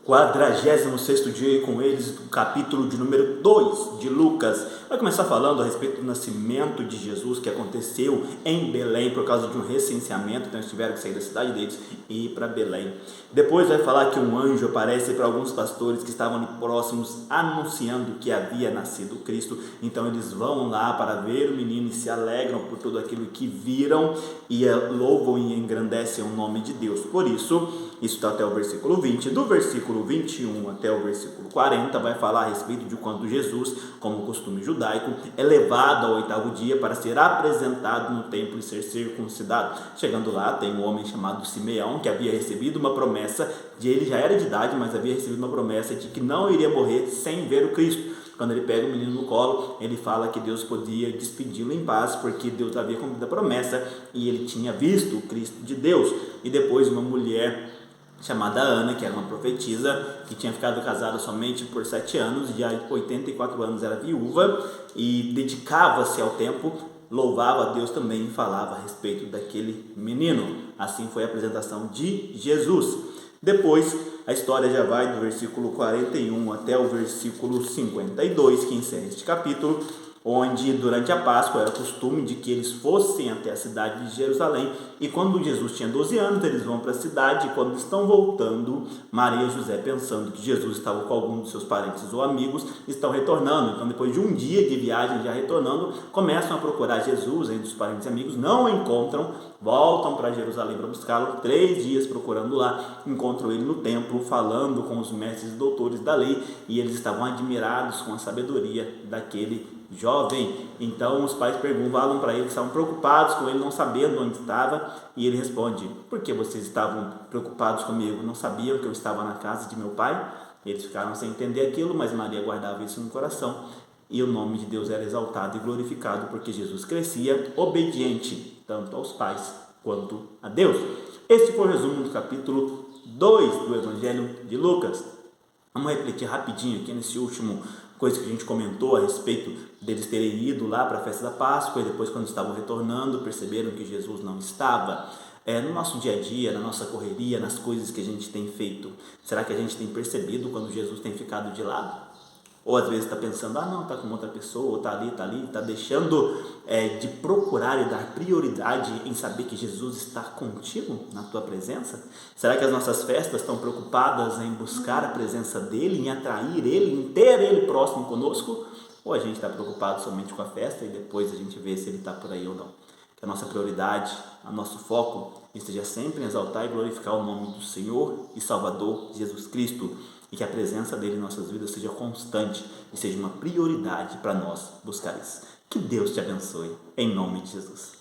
46º dia, e com eles o capítulo de número 2 de Lucas. Vai começar falando a respeito do nascimento de Jesus, que aconteceu em Belém por causa de um recenseamento. Então eles tiveram que sair da cidade deles e ir para Belém. Depois vai falar que um anjo aparece para alguns pastores que estavam ali próximos, anunciando que havia nascido Cristo. Então eles vão lá para ver o menino e se alegram por tudo aquilo que viram e louvam e engrandecem o nome de Deus. Por isso está até o versículo 20. Do versículo 21 até o versículo 40 vai falar a respeito de quando Jesus, como costume judaico, é levado ao 8º dia para ser apresentado no templo e ser circuncidado. Chegando lá, tem um homem chamado Simeão, que havia recebido uma promessa, ele já era de idade, mas havia recebido uma promessa de que não iria morrer sem ver o Cristo. Quando ele pega o menino no colo, ele fala que Deus podia despedi-lo em paz, porque Deus havia cumprido a promessa e ele tinha visto o Cristo de Deus. E depois uma mulher chamada Ana, que era uma profetisa, que tinha ficado casada somente por 7 anos, já há 84 anos era viúva e dedicava-se ao templo, louvava a Deus também e falava a respeito daquele menino. Assim foi a apresentação de Jesus. Depois a história já vai do versículo 41 até o versículo 52, que encerra este capítulo, onde durante a Páscoa era costume de que eles fossem até a cidade de Jerusalém, e quando Jesus tinha 12 anos, eles vão para a cidade, e quando estão voltando, Maria e José, pensando que Jesus estava com algum dos seus parentes ou amigos, estão retornando. Então depois de um dia de viagem já retornando, começam a procurar Jesus entre os parentes e amigos, não o encontram, voltam para Jerusalém para buscá-lo, 3 dias procurando lá, encontram ele no templo, falando com os mestres e doutores da lei, e eles estavam admirados com a sabedoria daquele jovem. Então os pais falam para ele que estavam preocupados com ele, não sabendo onde estava, e ele responde: por que vocês estavam preocupados comigo? Não sabiam que eu estava na casa de meu pai? Eles ficaram sem entender aquilo, mas Maria guardava isso no coração, e o nome de Deus era exaltado e glorificado, porque Jesus crescia obediente tanto aos pais quanto a Deus. Este foi o resumo do capítulo 2 do Evangelho de Lucas. Vamos refletir rapidinho aqui nesse último coisa que a gente comentou a respeito deles terem ido lá para a festa da Páscoa, e depois, quando estavam retornando, perceberam que Jesus não estava. No nosso dia a dia, na nossa correria, nas coisas que a gente tem feito, será que a gente tem percebido quando Jesus tem ficado de lado? Ou às vezes está pensando, não, está com outra pessoa, ou está ali, está deixando de procurar e dar prioridade em saber que Jesus está contigo, na tua presença? Será que as nossas festas estão preocupadas em buscar a presença dele, em atrair ele, em ter ele próximo conosco? Ou a gente está preocupado somente com a festa e depois a gente vê se ele está por aí ou não? Que a nossa prioridade, o nosso foco esteja sempre em exaltar e glorificar o nome do Senhor e Salvador Jesus Cristo, e que a presença dele em nossas vidas seja constante e seja uma prioridade para nós buscar isso. Que Deus te abençoe, em nome de Jesus.